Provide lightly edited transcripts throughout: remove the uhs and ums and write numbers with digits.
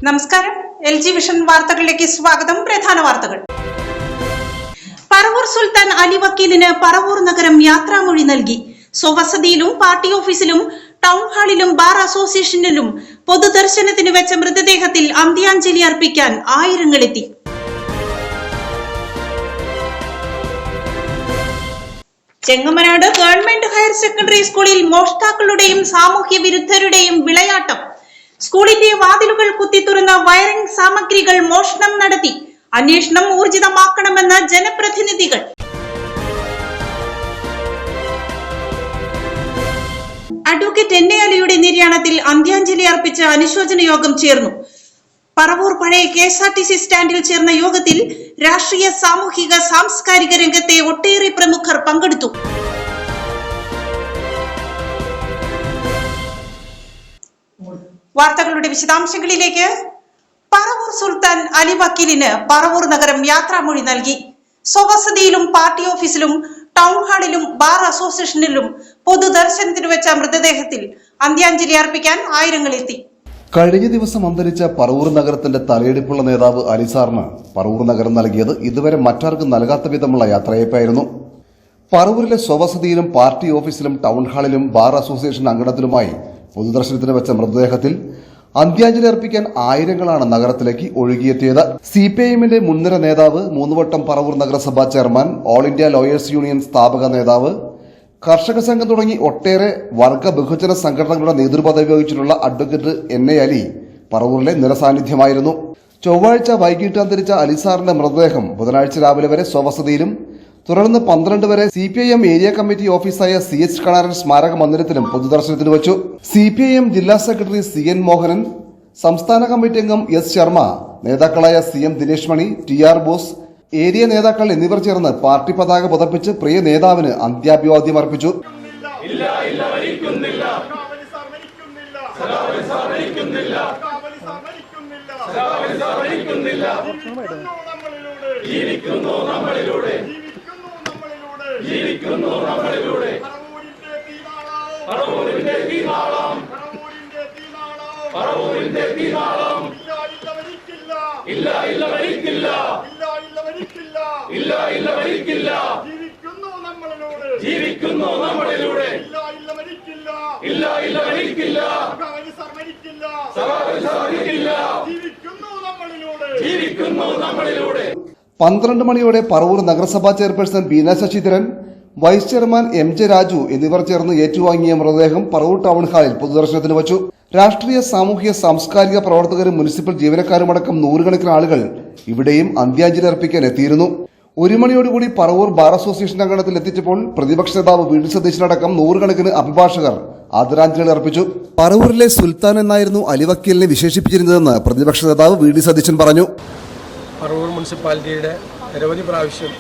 നമസ്കാരം. LG vision വാർത്തകളിലേക്ക് സ്വാഗതം. പ്രധാന വാർത്തകൾ. പറവൂർ സുൽത്താൻ അലി വക്കീലിന് പറവൂർ നഗരം യാത്രാമൊഴി നൽകി. സ്വവസതിയിലും പാർട്ടി ഓഫീസിലും ടൗൺ ഹാളിലും ബാർ അസോസിയേഷനിലും പൊതുദർശനത്തിന് വെച്ച മൃതദേഹത്തിൽ അന്ത്യാഞ്ജലി അർപ്പിക്കാൻ ആയിരങ്ങളെത്തി. ചെങ്ങമനാട് ഗവൺമെന്റ് ഹയർ സെക്കൻഡറി സ്കൂളിൽ മോഷ്ടാക്കളുടെയും സാമൂഹ്യ വിരുദ്ധരുടെയും വിളയാട്ടം. സ്കൂളിന്റെ വാതിലുകൾ കുത്തിത്തുറന്ന വയറിംഗ് സാമഗ്രികൾ മോഷണം നടത്തി. അന്വേഷണം ഊർജിതമാക്കണമെന്ന് ജനപ്രതിനിധികൾ. അഡ്വക്കേറ്റ് NA അലിയുടെ നിര്യാണത്തിൽ അന്ത്യാഞ്ജലി അർപ്പിച്ച അനുശോചന യോഗം ചേർന്നു. പറവൂർ പഴയ KSRTC സ്റ്റാൻഡിൽ ചേർന്ന യോഗത്തിൽ രാഷ്ട്രീയ, സാമൂഹിക, സാംസ്കാരിക രംഗത്തെ ഒട്ടേറെ പ്രമുഖർ പങ്കെടുത്തു. വാർത്തകളുടെ വിശദാംശങ്ങളിലേക്ക്. പറവൂർ സുൽത്താൻ അലി വക്കീലിന് പറവൂർ നഗരം യാത്രാമൊഴി നൽകി. സ്വവസതിയിലും പാർട്ടി ഓഫീസിലും ടൗൺ ഹാളിലും ബാർ അസോസിയേഷനിലും പൊതുദർശനത്തിന് വെച്ച മൃതദേഹത്തിൽ അന്ത്യാഞ്ജലി അർപ്പിക്കാൻ ആയിരങ്ങളെത്തി. കഴിഞ്ഞ ദിവസം അന്തരിച്ച പറവൂർ നഗരത്തിന്റെ തലയെടുപ്പുള്ള നേതാവ് അലിസാറിന് പറവൂർ നഗരം നൽകിയത് ഇതുവരെ മറ്റാർക്കും നൽകാത്ത വിധമുള്ള യാത്രയപ്പായിരുന്നു. പറവൂരിലെ സ്വവസതിയിലും പാർട്ടി ഓഫീസിലും ടൗൺ ഹാളിലും ബാർ അസോസിയേഷൻ അങ്കണത്തിലുമായി പൊതുദർശനത്തിന് വെച്ച മൃതദേഹത്തിൽ അന്ത്യാഞ്ജലി അർപ്പിക്കാൻ ആയിരങ്ങളാണ് നഗരത്തിലേക്ക് ഒഴുകിയെത്തിയത്. CPIMന്റെ മുൻനിര നേതാവ്, 3 വട്ടം പറവൂർ നഗരസഭാ chairman, all India lawyers union സ്ഥാപക നേതാവ്, കർഷക സംഘം തുടങ്ങി ഒട്ടേറെ വർഗ ബഹുജന സംഘടനകളുടെ നേതൃപദവി വഹിച്ചിട്ടുള്ള അഡ്വക്കേറ്റ് NA അലി പറവൂരിലെ നിറസാന്നിധ്യമായിരുന്നു. ചൊവ്വാഴ്ച വൈകിട്ട് അന്തരിച്ച അലിസാറിന്റെ മൃതദേഹം ബുധനാഴ്ച രാവിലെ വരെ സ്വവസതിയിലും തുടർന്ന് 12 വരെ CPIM ഏരിയ കമ്മിറ്റി ഓഫീസായ CH കണാരൻ സ്മാരക മന്ദിരത്തിലും പൊതുദർശനത്തിന് വച്ചു. CPIM ജില്ലാ സെക്രട്ടറി CN മോഹനൻ, സംസ്ഥാന കമ്മിറ്റി അംഗം S ശർമ്മ, നേതാക്കളായ CM ദിനേശ് മണി, TR ബോസ്, ഏരിയ നേതാക്കൾ എന്നിവർ ചേർന്ന് പാർട്ടി പതാക പുതപ്പിച്ച് പ്രിയ നേതാവിന് അന്ത്യാഭിവാദ്യം അർപ്പിച്ചു. പന്ത്രണ്ട് മണിയോടെ പറവൂർ നഗരസഭാ chairperson Beena Sasidharan, vice chairman MJ Raju എന്നിവർ ചേർന്ന് ഏറ്റുവാങ്ങിയ മൃതദേഹം പറവൂർ ടൗൺ ഹാളിൽ പൊതുദർശനത്തിന് വച്ചു. രാഷ്ട്രീയ, സാമൂഹ്യ, സാംസ്കാരിക പ്രവർത്തകരും മുനിസിപ്പൽ ജീവനക്കാരുമടക്കം നൂറുകണക്കിന് ആളുകൾ ഇവിടെയും അന്ത്യാഞ്ജലി അർപ്പിക്കാൻ എത്തിയിരുന്നു. 1 മണിയോടുകൂടി പറവൂർ ബാർ അസോസിയേഷൻ അങ്കണത്തിൽ എത്തിച്ചപ്പോൾ പ്രതിപക്ഷ നേതാവ് VD സതീശനടക്കം നൂറുകണക്കിന് അഭിഭാഷകർ ആദരാഞ്ജലി അർപ്പിച്ചു. പറവൂരിലെ സുൽത്താൻ എന്നായിരുന്നു അലി വക്കീലിനെ വിശേഷിപ്പിച്ചിരുന്നതെന്ന് പ്രതിപക്ഷ നേതാവ് VD സതീശൻ പറഞ്ഞു. പറവൂർ മുനിസിപ്പാലിറ്റിയുടെ നിരവധി പ്രാവശ്യം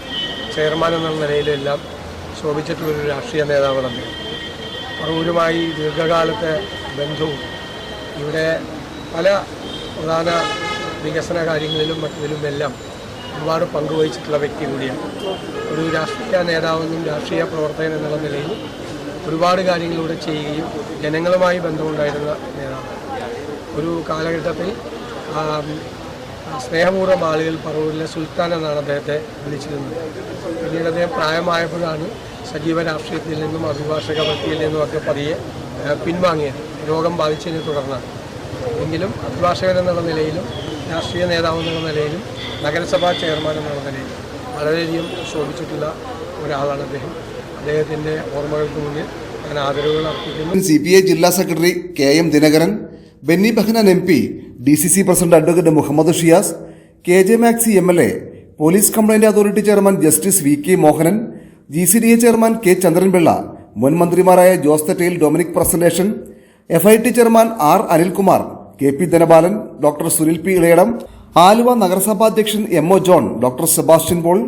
ചെയർമാൻ എന്ന നിലയിലെല്ലാം ശോഭിച്ചിട്ടുള്ളൊരു രാഷ്ട്രീയ നേതാവാണ് അദ്ദേഹം. പറവൂരുമായി ദീർഘകാലത്തെ ബന്ധവും ഇവിടെ പല പ്രധാന വികസന കാര്യങ്ങളിലും മറ്റതിലുമെല്ലാം ഒരുപാട് പങ്കുവഹിച്ചിട്ടുള്ള വ്യക്തി കൂടിയാണ്. ഒരു രാഷ്ട്രീയ നേതാവെന്നും രാഷ്ട്രീയ പ്രവർത്തകൻ എന്നുള്ള നിലയിൽ ഒരുപാട് കാര്യങ്ങളിലൂടെ ചെയ്യുകയും ജനങ്ങളുമായി ബന്ധമുണ്ടായിരുന്ന നേതാവ്. ഒരു കാലഘട്ടത്തിൽ സ്നേഹപൂർവ്വം ആളുകൾ പറവൂരിലെ സുൽത്താൻ എന്നാണ് അദ്ദേഹത്തെ വിളിച്ചിരുന്നത്. പിന്നീട് അദ്ദേഹം പ്രായമായപ്പോഴാണ് സജീവ രാഷ്ട്രീയത്തിൽ നിന്നും അഭിഭാഷക വൃത്തിയിൽ നിന്നുമൊക്കെ പതിയെ പിൻവാങ്ങിയത്. രോഗം ബാധിച്ചതിനെ തുടർന്നാണ്. എങ്കിലും അഭിഭാഷകൻ എന്നുള്ള നിലയിലും രാഷ്ട്രീയ നേതാവ് എന്നുള്ള നിലയിലും നഗരസഭാ ചെയർമാൻ എന്നുള്ള നിലയിലും വളരെയധികം ശോഭിച്ചിട്ടുള്ള ഒരാളാണ് അദ്ദേഹം. അദ്ദേഹത്തിൻ്റെ ഓർമ്മകൾക്ക് മുന്നിൽ ഞാൻ ആദരവുകൾ അർപ്പിക്കുന്നു. CPI ജില്ലാ secretary KM Dinakaran, Benny Behanan MP, DCC president advocate Muhammad Shiyas, KJ Maxi MLA, police complaint authority chairman justice VK Mohanan, GCDA chairman K Chandranpillai, മുൻ മന്ത്രിമാരായ Jose Thettayil, Dominic Presentation, FIT chairman R Anilkumar, KP Dhanapalan, doctor Sunil P Elayadam, Aluva നഗരസഭാ അധ്യക്ഷൻ MO John, doctor Sebastian Paul,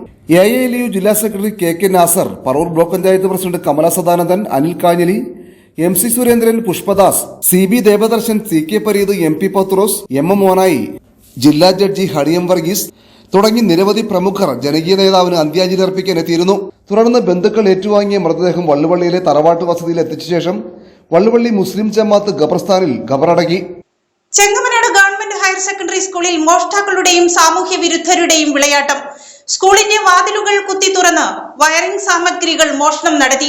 AILU ജില്ലാ secretary KK Nasar, Paravur block panchayat president Kamala Sadanandan, Anil Kanjali, MC Surendran, Pushpadas, CB Devadarshan, CK Pareeth, MP പത്രോസ്, MM മോനായി, ജില്ലാ judge ഹണിയം വർഗീസ് തുടങ്ങി നിരവധി പ്രമുഖർ ജനകീയ നേതാവിന് അന്ത്യാഞ്ജലി അർപ്പിക്കാൻ എത്തിയിരുന്നു. തുടർന്ന് ബന്ധുക്കൾ ഏറ്റുവാങ്ങിയ മൃതദേഹം വള്ളുവള്ളിയിലെ തറവാട്ട് വസതിയിൽ എത്തിച്ച ശേഷം വള്ളുവള്ളി മുസ്ലിം ജമാഅത്ത് ഖബർസ്ഥാനിൽ ഖബറടക്കി. ചെങ്ങമനാട് ഗവൺമെന്റ് ഹയർ സെക്കൻഡറി സ്കൂളിൽ മോഷ്ടാക്കളുടെയും സാമൂഹ്യ വിരുദ്ധരുടെയും വിളയാട്ടം. സ്കൂളിന്റെ വാതിലുകൾ കുത്തി തുറന്ന് വയറിംഗ് സാമഗ്രികൾ മോഷണം നടത്തി.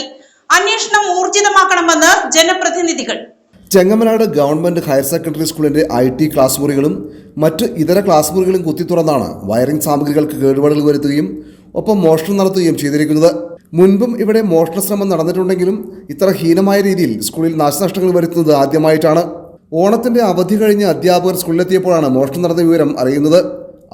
അന്വേഷണം ഊർജിതമാക്കണമെന്ന് ജനപ്രതിനിധികൾ. ചെങ്ങമനാട് ഗവൺമെന്റ് ഹയർ സെക്കൻഡറി സ്കൂളിന്റെ IT ക്ലാസ് മുറികളും മറ്റ് ഇതര ക്ലാസ് മുറികളും കുത്തി തുറന്നാണ് വയറിംഗ് സാമഗ്രികൾക്ക് കേടുപാടുകൾ വരുത്തുകയും ഒപ്പം മോഷണം നടത്തുകയും ചെയ്തിരിക്കുന്നത്. മുൻപും ഇവിടെ മോഷണ ശ്രമം നടന്നിട്ടുണ്ടെങ്കിലും ഇത്ര ഹീനമായ രീതിയിൽ സ്കൂളിൽ നാശനഷ്ടങ്ങൾ വരുത്തുന്നത് ആദ്യമായിട്ടാണ്. ഓണത്തിന്റെ അവധി കഴിഞ്ഞ് അധ്യാപകർ സ്കൂളിലെത്തിയപ്പോഴാണ് മോഷണം നടന്ന വിവരം അറിയുന്നത്.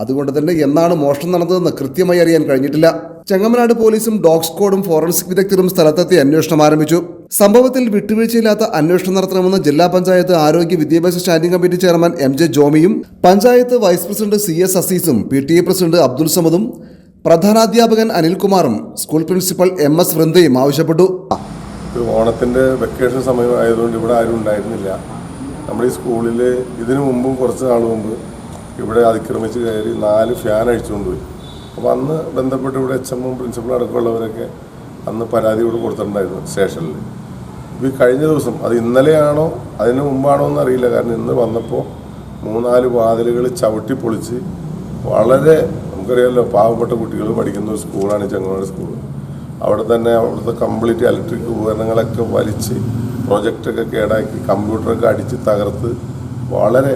അതുകൊണ്ട് തന്നെ എന്നാണ് മോഷണം നടന്നതെന്ന് കൃത്യമായി അറിയാൻ കഴിഞ്ഞിട്ടില്ല. ചെങ്ങമനാട് പോലീസും ഡോഗ് സ്ക്വാഡും ഫോറൻസിക് വിദഗ്ധരും സ്ഥലത്തെത്തി അന്വേഷണം ആരംഭിച്ചു. സംഭവത്തിൽ വിട്ടുവീഴ്ചയില്ലാത്ത അന്വേഷണം നടത്തണമെന്ന് ജില്ലാ പഞ്ചായത്ത് ആരോഗ്യ വിദ്യാഭ്യാസ സ്റ്റാൻഡിംഗ് കമ്മിറ്റി ചെയർമാൻ MJ ജോമിയും പഞ്ചായത്ത് വൈസ് പ്രസിഡന്റ് CS അസീസും PTA പ്രസിഡന്റ് അബ്ദുൽ സമദും പ്രധാനാധ്യാപകൻ അനിൽകുമാറും സ്കൂൾ പ്രിൻസിപ്പൽ MS വൃന്ദയും ആവശ്യപ്പെട്ടു. ഓണത്തിന്റെ വെക്കേഷൻ സമയം ആയതുകൊണ്ട് ഇവിടെ ആരും ഉണ്ടായിരുന്നില്ല. നമ്മുടെ ഈ സ്കൂളിൽ ഇതിനു മുമ്പും കുറച്ച് നാൾ മുമ്പ് ഇവിടെ അതിക്രമിച്ച് കയറി 4 ഫാൻ അഴിച്ചുകൊണ്ടുപോയി. അപ്പോൾ അന്ന് ബന്ധപ്പെട്ട് ഇവിടെ HM പ്രിൻസിപ്പൽ അടക്കമുള്ളവരൊക്കെ അന്ന് പരാതി കൂടെ കൊടുത്തിട്ടുണ്ടായിരുന്നു സ്റ്റേഷനിൽ. ഇപ്പോൾ ഈ കഴിഞ്ഞ ദിവസം അത് ഇന്നലെയാണോ അതിന് മുമ്പാണോ എന്നറിയില്ല, കാരണം ഇന്ന് വന്നപ്പോൾ 3-4 വാതിലുകൾ ചവിട്ടി പൊളിച്ച് വളരെ നമുക്കറിയാമല്ലോ പാവപ്പെട്ട കുട്ടികൾ പഠിക്കുന്ന ഒരു സ്കൂളാണ് ചെങ്ങമനാട് സ്കൂൾ. അവിടെ തന്നെ അവിടുത്തെ കംപ്ലീറ്റ് ഇലക്ട്രിക് ഉപകരണങ്ങളൊക്കെ വലിച്ച് പ്രൊജക്റ്റൊക്കെ കേടാക്കി കമ്പ്യൂട്ടറൊക്കെ അടിച്ച് തകർത്ത് വളരെ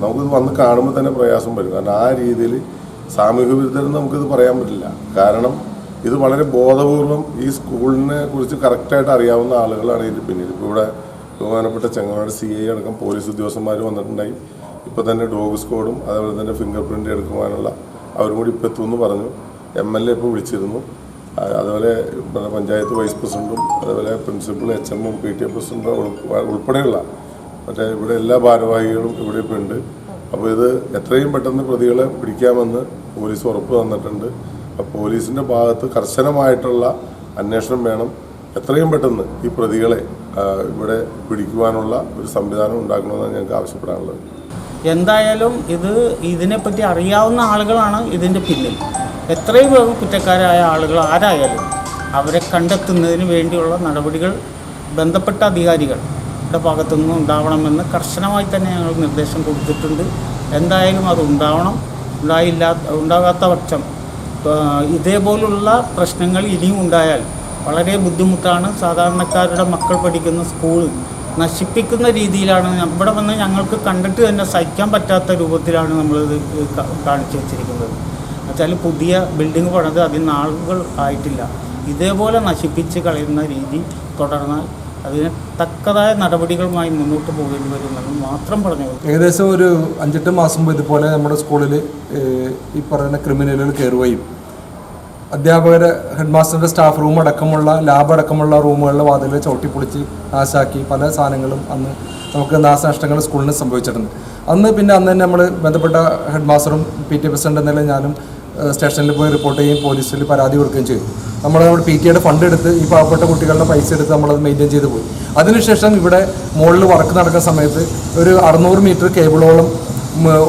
നമുക്കിത് വന്ന് കാണുമ്പോൾ തന്നെ പ്രയാസം വരും. കാരണം ആ രീതിയിൽ സാമൂഹ്യ വിരുദ്ധരെന്ന് നമുക്കിത് പറയാൻ പറ്റില്ല. കാരണം ഇത് വളരെ ബോധപൂർവം ഈ സ്കൂളിനെ കുറിച്ച് കറക്റ്റായിട്ട് അറിയാവുന്ന ആളുകളാണ് ഇതിന് പിന്നിൽ. ഇപ്പോൾ ഇവിടെ ബഹുമാനപ്പെട്ട ചെങ്ങമനാട് CI അടക്കം പോലീസ് ഉദ്യോഗസ്ഥന്മാർ വന്നിട്ടുണ്ടായി. ഇപ്പോൾ തന്നെ ഡോഗ് സ്ക്വാഡും അതേപോലെ തന്നെ ഫിംഗർ പ്രിൻ്റ് എടുക്കുവാനുള്ള അവരും കൂടി ഇപ്പോൾ എത്തുമെന്ന് പറഞ്ഞു. MLA ഇപ്പോൾ വിളിച്ചിരുന്നു. അതുപോലെ പഞ്ചായത്ത് വൈസ് പ്രസിഡന്റും അതുപോലെ പ്രിൻസിപ്പൽ HM PTA പ്രസിഡന്റും ഉൾപ്പെടെയുള്ള മറ്റേ ഇവിടെ എല്ലാ ഭാരവാഹികളും ഇവിടെ ഇപ്പോൾ ഉണ്ട്. അപ്പോൾ ഇത് എത്രയും പെട്ടെന്ന് പ്രതികളെ പിടിക്കാമെന്ന് പോലീസ് ഉറപ്പ് തന്നിട്ടുണ്ട്. അപ്പോൾ പോലീസിൻ്റെ ഭാഗത്ത് കർശനമായിട്ടുള്ള അന്വേഷണം വേണം. എത്രയും പെട്ടെന്ന് ഈ പ്രതികളെ ഇവിടെ പിടിക്കുവാനുള്ള ഒരു സംവിധാനം ഉണ്ടാക്കണമെന്നാണ് ഞങ്ങൾക്ക് ആവശ്യപ്പെടാനുള്ളത്. എന്തായാലും ഇതിനെപ്പറ്റി അറിയാവുന്ന ആളുകളാണ് ഇതിൻ്റെ പിന്നിൽ. എത്രയും വേഗം കുറ്റക്കാരായ ആളുകൾ ആരായാലും അവരെ കണ്ടെത്തുന്നതിന് വേണ്ടിയുള്ള നടപടികൾ ബന്ധപ്പെട്ട അധികാരികളുടെ ഭാഗത്തുനിന്ന് ഉണ്ടാവണമെന്ന് കർശനമായി തന്നെ ഞങ്ങൾ നിർദ്ദേശം കൊടുത്തിട്ടുണ്ട്. എന്തായാലും അത് ഉണ്ടാവണം. ഉണ്ടാകാത്ത പക്ഷം ഇതേപോലുള്ള പ്രശ്നങ്ങൾ ഇനിയും ഉണ്ടായാൽ വളരെ ബുദ്ധിമുട്ടാണ്. സാധാരണക്കാരുടെ മക്കൾ പഠിക്കുന്ന സ്കൂൾ നശിപ്പിക്കുന്ന രീതിയിലാണ് ഇവിടെ വന്ന് ഞങ്ങൾക്ക് കണ്ടിട്ട് തന്നെ സഹിക്കാൻ പറ്റാത്ത രൂപത്തിലാണ് നമ്മളിത് കാണിച്ചു വച്ചിരിക്കുന്നത്. എന്നുവെച്ചാൽ പുതിയ ബിൽഡിംഗ് പണിത് അതിന് നാളുകൾ ആയിട്ടില്ല. ഇതേപോലെ നശിപ്പിച്ച് കളയുന്ന രീതി തുടർന്നാൽ അതിന് തക്കതായ നടപടികളുമായി മുന്നോട്ട് പോകേണ്ടി വരുമെന്ന് മാത്രം പറഞ്ഞു. ഏകദേശം ഒരു 5-8 മാസം മുമ്പ് ഇതുപോലെ നമ്മുടെ സ്കൂളിൽ ഈ പറയുന്ന ക്രിമിനലുകൾ കയറുകയും അധ്യാപകരെ ഹെഡ്മാസ്റ്ററുടെ സ്റ്റാഫ് റൂം അടക്കമുള്ള ലാബ് അടക്കമുള്ള റൂമുകളിലെ വാതിലുകൾ ചവിട്ടിപ്പൊളിച്ച് നാശാക്കി പല സാധനങ്ങളും അന്ന് നമുക്ക് നാശനഷ്ടങ്ങൾ സ്കൂളിന് സംഭവിച്ചിട്ടുണ്ട്. അന്ന് തന്നെ നമ്മൾ ബന്ധപ്പെട്ട ഹെഡ്മാസ്റ്ററും PTA പ്രസിഡന്റ് എന്ന നിലയിൽ ഞാനും സ്റ്റേഷനിൽ പോയി റിപ്പോർട്ട് ചെയ്യുകയും പോലീസിൽ പരാതി കൊടുക്കുകയും ചെയ്തു. നമ്മുടെ PTA ഫണ്ട് എടുത്ത് ഈ പാവപ്പെട്ട കുട്ടികളുടെ പൈസ എടുത്ത് നമ്മളത് മെയിൻറ്റെയിൻ ചെയ്ത് പോയി. അതിനുശേഷം ഇവിടെ മുകളിൽ വർക്ക് നടക്കുന്ന സമയത്ത് ഒരു 600 മീറ്റർ കേബിളോളം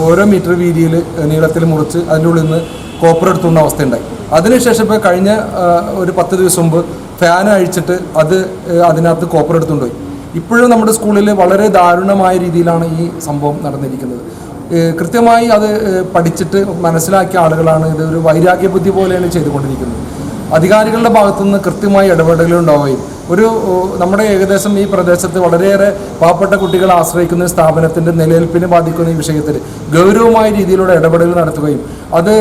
ഓരോ മീറ്റർ വീതിയിൽ നീളത്തിൽ മുറിച്ച് അതിൻ്റെ ഉള്ളിൽ നിന്ന് കോപ്പർ എടുത്തുന്ന അവസ്ഥയുണ്ടായി. അതിനുശേഷം ഇപ്പോൾ കഴിഞ്ഞ ഒരു 10 ദിവസം മുമ്പ് ഫാൻ അഴിച്ചിട്ട് അതിനകത്ത് കോപ്പർ എടുത്തുകൊണ്ടുപോയി. ഇപ്പോഴും നമ്മുടെ സ്കൂളിൽ വളരെ ദാരുണമായ രീതിയിലാണ് ഈ സംഭവം നടന്നിരിക്കുന്നത്. കൃത്യമായി അത് പഠിച്ചിട്ട് മനസ്സിലാക്കിയ ആളുകളാണ് ഇത് ഒരു വൈരാഗ്യ ബുദ്ധി പോലെയാണ് ചെയ്തുകൊണ്ടിരിക്കുന്നത്. അധികാരികളുടെ ഭാഗത്തുനിന്ന് കൃത്യമായി ഇടപെടലുണ്ടാവുകയും നമ്മുടെ ഏകദേശം ഈ പ്രദേശത്ത് വളരെയേറെ പാവപ്പെട്ട കുട്ടികളെ ആശ്രയിക്കുന്ന സ്ഥാപനത്തിൻ്റെ നിലനിൽപ്പിനെ ബാധിക്കുന്ന ഈ വിഷയത്തിൽ ഗൗരവമായ രീതിയിലുള്ള ഇടപെടൽ നടത്തുകയും അത്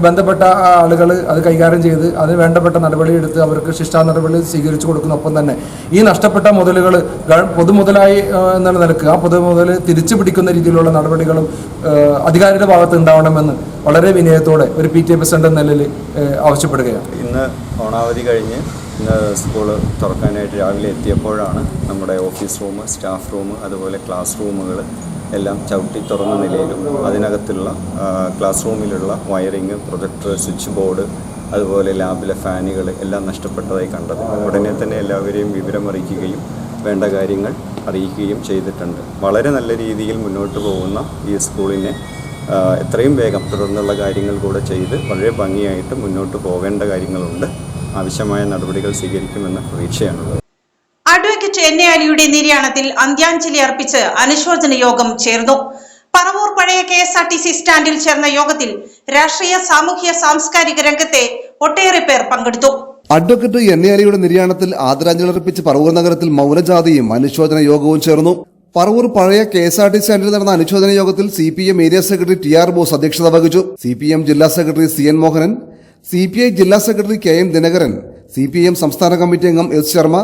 ബന്ധപ്പെട്ട ആളുകൾ അത് കൈകാര്യം ചെയ്ത് അതിന് വേണ്ടപ്പെട്ട നടപടിയെടുത്ത് അവർക്ക് ശിക്ഷാ നടപടി സ്വീകരിച്ചു കൊടുക്കുന്നൊപ്പം തന്നെ ഈ നഷ്ടപ്പെട്ട മുതലുകൾ പൊതുമുതലായി എന്നുള്ള നിലക്ക് ആ പൊതുമുതൽ തിരിച്ചു പിടിക്കുന്ന രീതിയിലുള്ള നടപടികളും അധികാരിയുടെ ഭാഗത്ത് ഉണ്ടാവണമെന്ന് വളരെ വിനയത്തോടെ ഒരു PTA പ്രസിഡന്റ് എന്ന നിലയിൽ ആവശ്യപ്പെടുകയാണ്. ഇന്ന് ഓണാവധി കഴിഞ്ഞ് ഇന്ന് സ്കൂൾ തുറക്കാനായിട്ട് രാവിലെ എത്തിയപ്പോഴാണ് നമ്മുടെ ഓഫീസ് റൂം, സ്റ്റാഫ് റൂം, അതുപോലെ ക്ലാസ് റൂമുകൾ എല്ലാം ചവിട്ടി തുറന്ന നിലയിലും അതിനകത്തുള്ള ക്ലാസ് റൂമിലുള്ള വയറിങ്, പ്രൊജക്ടർ, സ്വിച്ച് ബോർഡ്, അതുപോലെ ലാബിലെ ഫാനുകൾ എല്ലാം നഷ്ടപ്പെട്ടതായി കണ്ടത്. ഉടനെ തന്നെ എല്ലാവരെയും വിവരമറിയിക്കുകയും വേണ്ട കാര്യങ്ങൾ അറിയിക്കുകയും ചെയ്തിട്ടുണ്ട്. വളരെ നല്ല രീതിയിൽ മുന്നോട്ട് പോകുന്ന ഈ സ്കൂളിനെ എത്രയും വേഗം തുടർന്നുള്ള കാര്യങ്ങൾ കൂടെ ചെയ്ത് വളരെ ഭംഗിയായിട്ട് മുന്നോട്ട് പോകേണ്ട കാര്യങ്ങളുണ്ട്. ആവശ്യമായ നടപടികൾ സ്വീകരിക്കുമെന്ന പ്രതീക്ഷയാണുള്ളത്. അഡ്വക്കേറ്റ് NA അലിയുടെ നിര്യാണത്തിൽ അന്ത്യാഞ്ജലി അർപ്പിച്ച് അനുശോചന യോഗം ചേർന്നു. പറവൂർ പഴയ KSRTC സ്റ്റാൻഡിൽ ചേർന്ന യോഗത്തിൽ രാഷ്ട്രീയ, സാമൂഹ്യ, സാംസ്കാരിക രംഗത്തെ ഒട്ടേറെ പേർ പങ്കെടുത്തു. അഡ്വക്കേറ്റ് എൻ എ അലിയുടെ നിര്യാണത്തിൽ ആദരാഞ്ജലി അർപ്പിച്ച് പറവൂർ നഗരത്തിൽ മൗനജാഥയും അനുശോചന യോഗവും ചേർന്നു. പറവൂർ പഴയ KSRTC സ്റ്റാൻഡിൽ നടന്ന അനുശോചന യോഗത്തിൽ CPM area secretary TR boss അധ്യക്ഷത വഹിച്ചു. CPM ജില്ലാ സെക്രട്ടറി CN മോഹനൻ, CPI ജില്ലാ സെക്രട്ടറി KM ദിനകരൻ, CPM സംസ്ഥാന കമ്മിറ്റി അംഗം S ശർമ്മ,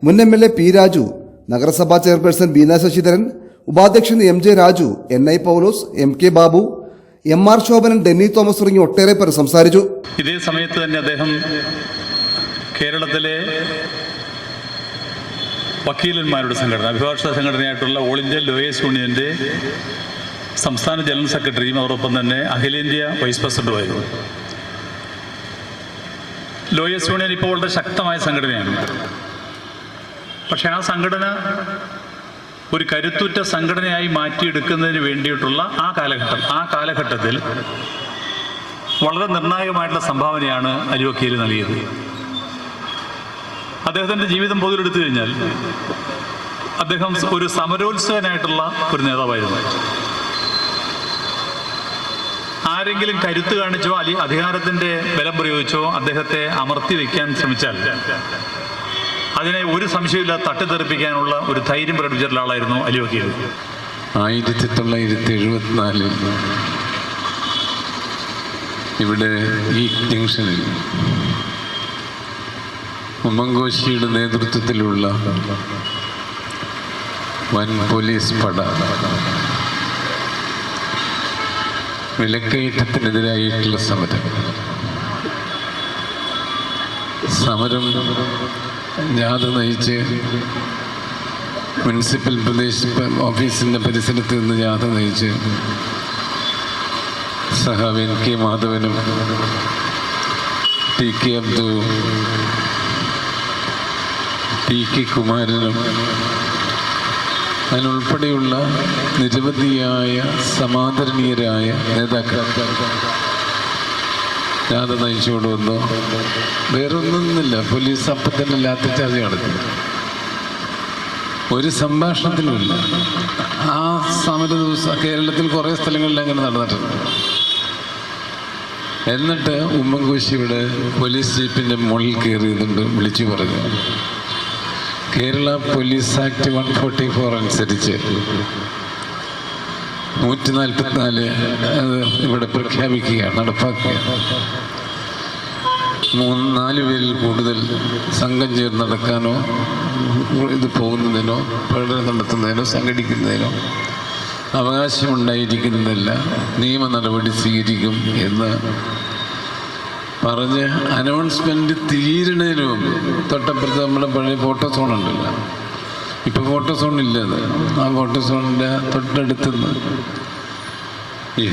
മുൻ MLA P രാജു, നഗരസഭാ ചെയർപേഴ്സൺ ബീന ശശിധരൻ, ഉപാധ്യക്ഷൻ MJ രാജു, NI പൗലോസ്, MK Babu, MR Shobhanan, Denny Thomas തുടങ്ങി ഒട്ടേറെ പേർ സംസാരിച്ചു. ഇതേ സമയത്ത് തന്നെ അദ്ദേഹം കേരളത്തിലെ വക്കീലന്മാരുടെ സംഘടന, അഭിഭാഷക സംഘടനയായിട്ടുള്ള ഓൾ ഇന്ത്യ ലോയേഴ്സ് യൂണിയൻ്റെ സംസ്ഥാന ജനറൽ സെക്രട്ടറിയും അതോടൊപ്പം തന്നെ അഖിലേന്ത്യാ വൈസ് പ്രസിഡന്റുമായിരുന്നു. ലോയേഴ്സ് യൂണിയൻ ഇപ്പോൾ വളരെ ശക്തമായ സംഘടനയാണ്. പക്ഷേ ആ സംഘടന ഒരു കരുത്തുറ്റ സംഘടനയായി മാറ്റിയെടുക്കുന്നതിന് വേണ്ടിയിട്ടുള്ള ആ കാലഘട്ടത്തിൽ വളരെ നിർണായകമായിട്ടുള്ള സംഭാവനയാണ് അലി വക്കീൽ നൽകിയത്. അദ്ദേഹത്തിൻ്റെ ജീവിതം പൊതുവെടുത്തു കഴിഞ്ഞാൽ അദ്ദേഹം ഒരു സമരോത്സുകനായിട്ടുള്ള ഒരു നേതാവായിരുന്നു. ആരെങ്കിലും കരുത്ത് കാണിച്ചോ അല്ലെങ്കിൽ അധികാരത്തിൻ്റെ ബലം പ്രയോഗിച്ചോ അദ്ദേഹത്തെ അമർത്തി വയ്ക്കാൻ ശ്രമിച്ചാൽ അതിനെ ഒരു സംശയമില്ലാതെ തട്ടിത്തെറിപ്പിക്കാനുള്ള ഒരു ധൈര്യം പ്രകടിപ്പിച്ചിട്ടുള്ള ആളായിരുന്നു അലി വക്കീൽ. 1974 ഇവിടെ ഈ ജംഗ്ഷനിൽ ഉമ്മൻകോശിയുടെ നേതൃത്വത്തിലുള്ള വൻ പോലീസ് പട വിലക്കയറ്റത്തിനെതിരായിട്ടുള്ള സമരം ജാഥ നയിച്ച് മുനിസിപ്പൽ ഓഫീസിൻ്റെ പരിസരത്ത് നിന്ന് ജാഥ നയിച്ച് സഹാബ് NK മാധവനും TK അബ്ദു, TK കുമാരനും അതിനുൾപ്പെടെയുള്ള നിരവധിയായ സമാദരണീയരായ നേതാക്കൾ ജാഥ നയിച്ചുകൊണ്ട് വന്നു. വേറൊന്നുമില്ല, പോലീസ് അപ്പം തന്നെ ലാത്തിച്ചാർജ് നടത്തി. ഒരു സംഭാഷണത്തിനുമില്ല. ആ സമര ദിവസം കേരളത്തിൽ കുറേ സ്ഥലങ്ങളിൽ അങ്ങനെ നടന്നിട്ടുണ്ട്. എന്നിട്ട് ഉമ്മൻകോശിയുടെ പോലീസ് ജീപ്പിൻ്റെ മുകളിൽ കയറിയതുകൊണ്ട് വിളിച്ചു പറഞ്ഞു, കേരള പോലീസ് ആക്ട് 144 അനുസരിച്ച് 144 അത് ഇവിടെ പ്രഖ്യാപിക്കുക, നടപ്പാക്കുക. 3-4 പേരിൽ കൂടുതൽ സംഘം ചേർന്ന് നടക്കാനോ ഇത് പോകുന്നതിനോ പ്രകടനം നടത്തുന്നതിനോ സംഘടിക്കുന്നതിനോ അവകാശമുണ്ടായിരിക്കുന്നതല്ല, നിയമ നടപടി സ്വീകരിക്കും എന്ന് പറഞ്ഞ് അനൗൺസ്മെൻറ്റ് തീരുന്നതിന് മുമ്പ് തൊട്ടപ്പുറത്ത് നമ്മുടെ പഴയ ഫോട്ടോ സോൺ ഉണ്ടല്ലോ, ഇപ്പോൾ ഫോട്ടോ സോൺ ഇല്ലത്. ആ ഫോട്ടോ സോണിൻ്റെ തൊട്ടടുത്തുനിന്ന്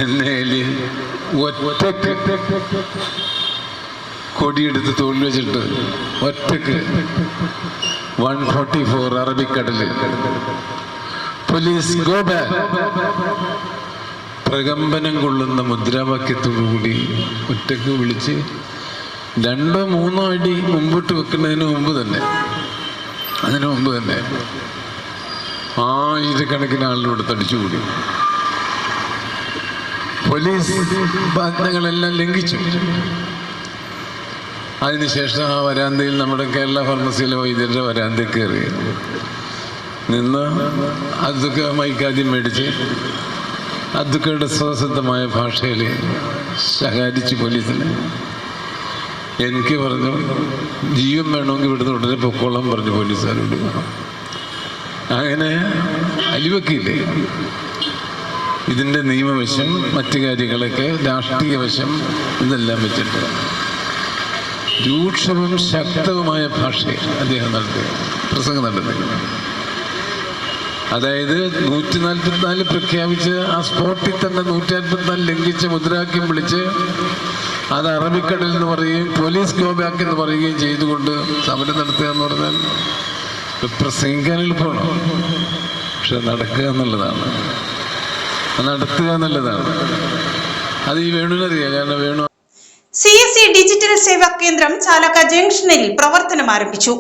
എന്നേല് ഒറ്റക്ക് കൊടിയെടുത്ത് തോളിൽ വെച്ചിട്ട് ഒറ്റക്ക് 144 അറബിക്കടല് പോലീസ് ഗോ ബാക്ക് പ്രകമ്പനം കൊള്ളുന്ന മുദ്രാവാക്യത്തോടുകൂടി ഒറ്റക്ക് വിളിച്ച് 2-3 അടി മുമ്പോട്ട് വെക്കുന്നതിന് മുമ്പ് തന്നെ ആയിരക്കണക്കിന് ആളുകളോട് തടിച്ചുകൂടി. പോലീസ് ആജ്ഞകളെല്ലാം ലംഘിച്ചു. അതിനുശേഷം ആ വരാന്തയിൽ നമ്മുടെ കേരള ഫാർമസിയിലെ വൈദ്യരുടെ വരാന്തയിൽ കയറി നിന്ന് അതൊക്കെ മൈക്കാദ്യം മേടിച്ച് അതൊക്കെയുടെ സ്വതസിദ്ധമായ ഭാഷയിൽ ശകാരിച്ച് പോലീസിനെ. എനിക്ക് പറഞ്ഞു, ജീവൻ വേണമെങ്കിൽ ഇവിടുന്ന് ഉടനെ പൊക്കോളം പറഞ്ഞു പോലീസുകാരോട്. അങ്ങനെ അലി വക്കീൽ ഇതിൻ്റെ നിയമവശം, മറ്റു കാര്യങ്ങളൊക്കെ രാഷ്ട്രീയ വശം ഇതെല്ലാം വെച്ചിട്ട് രൂക്ഷവും ശക്തവുമായ ഭാഷയിൽ അദ്ദേഹം പ്രസംഗം നടത്തി. അതായത് 144 പ്രഖ്യാപിച്ച് ആ സ്പോട്ടിൽ തന്നെ 144 ലംഘിച്ച് മുദ്രാവാക്യം വിളിച്ച് അത് അറബിക്കടൽ എന്ന് പറയുകയും പോലീസ് ഗോ ബാക്ക് എന്ന് പറയുകയും ചെയ്തുകൊണ്ട് സമരം നടത്തുക എന്ന് പറഞ്ഞാൽ പ്രസംഗിക്കാൻ എളുപ്പമാണ്. പക്ഷെ നടക്കുക എന്നുള്ളതാണ്, നടത്തുക എന്നുള്ളതാണ്. അത് ഈ വേണുവിനറിയാം. കാരണം വേണു CSE ഡിജിറ്റൽ സേവാ കേന്ദ്രം ചാലക്ക ജംഗ്ഷനിൽ പ്രവർത്തനം ആരംഭിച്ചു.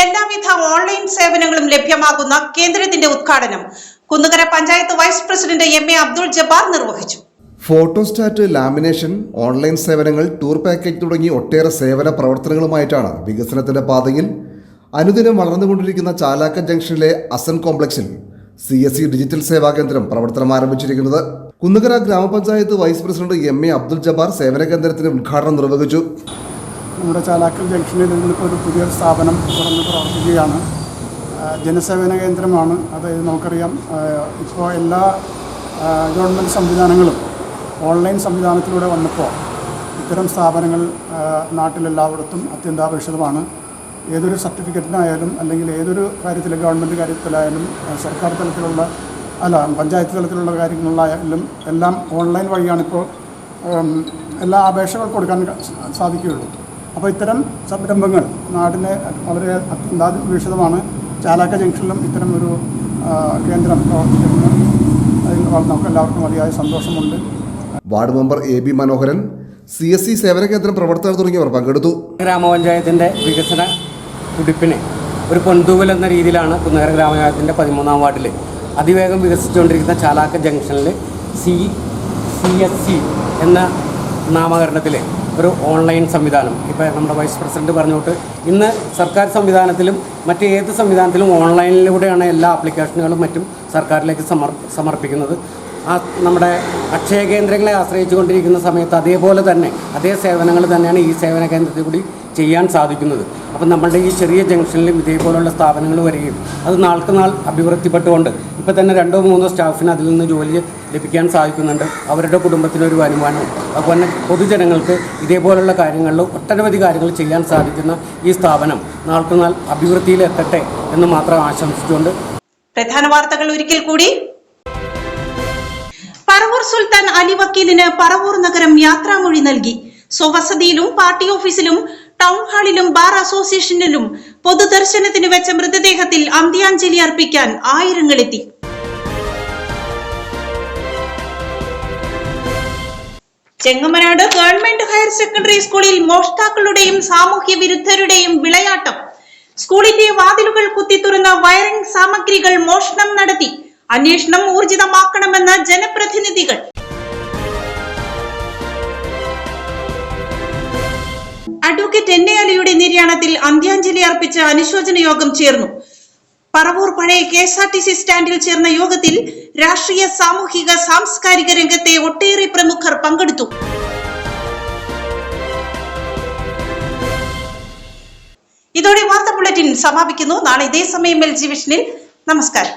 എല്ലാവിധ ഓൺലൈൻ സേവനങ്ങളും ലഭ്യമാകുന്ന കേന്ദ്രത്തിന്റെ ഉദ്ഘാടനം Kunnukara panchayat vice president MA Abdul Jabbar നിർവഹിച്ചു. ഫോട്ടോസ്റ്റാറ്റ്, ലാമിനേഷൻ, ഓൺലൈൻ സേവനങ്ങൾ, ടൂർ പാക്കേജ് തുടങ്ങി ഒട്ടേറെ സേവന പ്രവർത്തനങ്ങളുമായിട്ടാണ് വികസനത്തിന്റെ പാതയിൽ അനുദിനം വളർന്നുകൊണ്ടിരിക്കുന്ന ചാലാക്ക ജംഗ്ഷനിലെ അസൻ കോംപ്ലക്സിൽ CSE ഡിജിറ്റൽ സേവാ കേന്ദ്രം പ്രവർത്തനം ആരംഭിച്ചിരിക്കുന്നത്. കുന്നുകര ഗ്രാമപഞ്ചായത്ത് vice president MA Abdul Jabbar സേവന കേന്ദ്രത്തിന്റെ ഉദ്ഘാടനം നിർവഹിച്ചു. നമ്മുടെ ചാലാക്കൽ ജംഗ്ഷനിൽ നിന്നിപ്പോൾ ഒരു പുതിയ സ്ഥാപനം തുറന്ന് പ്രവർത്തിക്കുകയാണ്. ജനസേവന കേന്ദ്രമാണ്. അതായത് നമുക്കറിയാം, ഇപ്പോൾ എല്ലാ ഗവൺമെൻറ് സംവിധാനങ്ങളും ഓൺലൈൻ സംവിധാനത്തിലൂടെ വന്നപ്പോൾ ഇത്തരം സ്ഥാപനങ്ങൾ നാട്ടിലെല്ലായിടത്തും അത്യന്താപേക്ഷിതമാണ്. ഏതൊരു സർട്ടിഫിക്കറ്റിനായാലും അല്ലെങ്കിൽ ഏതൊരു കാര്യത്തിൽ, ഗവൺമെൻറ് കാര്യത്തിലായാലും സർക്കാർ തലത്തിലുള്ള പഞ്ചായത്ത് തലത്തിലുള്ള കാര്യങ്ങളിലായാലും എല്ലാം ഓൺലൈൻ വഴിയാണിപ്പോൾ എല്ലാ അപേക്ഷകൾ കൊടുക്കാൻ സാധിക്കുകയുള്ളൂ. അപ്പോൾ ഇത്തരം സംരംഭങ്ങൾ നാടിനെ വളരെ അത്യന്താപേക്ഷിതമാണ്. ചാലാക്ക ജംഗ്ഷനിലും ഇത്തരം ഒരു കേന്ദ്രം പ്രവർത്തിക്കുന്നത് അതിൽ നമുക്ക് എല്ലാവർക്കും വലിയ സന്തോഷമുണ്ട്. വാർഡ് മെമ്പർ AB മനോഹരൻ, CSE സേവന കേന്ദ്രം പ്രവർത്തകർ തുടങ്ങിയവർ പങ്കെടുത്തു. ഗ്രാമപഞ്ചായത്തിൻ്റെ വികസന തുടിപ്പിന് ഒരു പൊൻതൂവൽ എന്ന രീതിയിലാണ് കുന്നുകര ഗ്രാമപഞ്ചായത്തിൻ്റെ 13-ാം വാർഡിൽ അതിവേഗം വികസിച്ചുകൊണ്ടിരിക്കുന്ന ചാലാക്ക ജംഗ്ഷനിൽ CSE എന്ന നാമകരണത്തിൽ ഒരു ഓൺലൈൻ സംവിധാനം, ഇപ്പോൾ നമ്മുടെ വൈസ് പ്രസിഡന്റ് പറഞ്ഞോട്ട് ഇന്ന് സർക്കാർ സംവിധാനത്തിലും മറ്റ് ഏത് സംവിധാനത്തിലും ഓൺലൈനിലൂടെയാണ് എല്ലാ ആപ്ലിക്കേഷനുകളും മറ്റും സർക്കാരിലേക്ക് സമർപ്പിക്കുന്നത്. നമ്മുടെ അക്ഷയ കേന്ദ്രങ്ങളെ ആശ്രയിച്ചുകൊണ്ടിരിക്കുന്ന സമയത്ത് അതേപോലെ തന്നെ അതേ സേവനങ്ങൾ തന്നെയാണ് ഈ സേവന കേന്ദ്രത്തിൽ കൂടി ചെയ്യാൻ സാധിക്കുന്നത്. അപ്പം നമ്മളുടെ ഈ ചെറിയ ജംഗ്ഷനിലും ഇതേപോലുള്ള സ്ഥാപനങ്ങൾ വരികയും അത് നാൾക്ക് നാൾ അഭിവൃദ്ധിപ്പെട്ടുകൊണ്ട് ഇപ്പോൾ തന്നെ 2-3 സ്റ്റാഫിന് അതിൽ നിന്ന് ജോലി ലഭിക്കാൻ സാധിക്കുന്നുണ്ട്. അവരുടെ കുടുംബത്തിനൊരു വരുമാനവും അതുപോലെ പൊതുജനങ്ങൾക്ക് ഇതേപോലുള്ള കാര്യങ്ങളിൽ ഒട്ടനവധി കാര്യങ്ങൾ ചെയ്യാൻ സാധിക്കുന്ന ഈ സ്ഥാപനം നാൾക്ക് നാൾ അഭിവൃദ്ധിയിലെത്തട്ടെ എന്ന് മാത്രം ആശംസിച്ചുകൊണ്ട് പ്രധാന വാർത്തകൾ ഒരിക്കൽ കൂടി. പറവൂർ സുൽത്താൻ അലി വക്കീലിന് പറവൂർ നഗരം യാത്രാമൊഴി നൽകി. സ്വവസതിയിലും പാർട്ടി ഓഫീസിലും ടൗൺ ഹാളിലും ബാർ അസോസിയേഷനിലും പൊതുദർശനത്തിന് വെച്ച മൃതദേഹത്തിൽ അന്ത്യാഞ്ജലി അർപ്പിക്കാൻ ആയിരങ്ങളെത്തി. ചെങ്ങമനാട് ഗവൺമെന്റ് ഹയർ സെക്കൻഡറി സ്കൂളിൽ മോഷ്ടാക്കളുടെയും സാമൂഹ്യ വിരുദ്ധരുടെയും വിളയാട്ടം. സ്കൂളിന്റെ വാതിലുകൾ കുത്തിത്തുറന്ന വയറിംഗ് സാമഗ്രികൾ മോഷണം നടത്തി. അന്വേഷണം ഊർജിതമാക്കണമെന്ന് ജനപ്രതിനിധികൾ. അഡ്വക്കേറ്റ് NA അലിയുടെ നിര്യാണത്തിൽ അന്ത്യാഞ്ജലി അർപ്പിച്ച് അനുശോചന യോഗം ചേർന്നു. പറവൂർ പഴയ KSRTC സ്റ്റാൻഡിൽ ചേർന്ന യോഗത്തിൽ രാഷ്ട്രീയ, സാമൂഹിക, സാംസ്കാരിക രംഗത്തെ ഒട്ടേറെ പ്രമുഖർ പങ്കെടുത്തു. ഇതോടെ വാർത്താ ബുള്ളറ്റിൻ സമാപിക്കുന്നു. നാളെ ഇതേ സമയം LG വിഷനിൽ. നമസ്കാരം.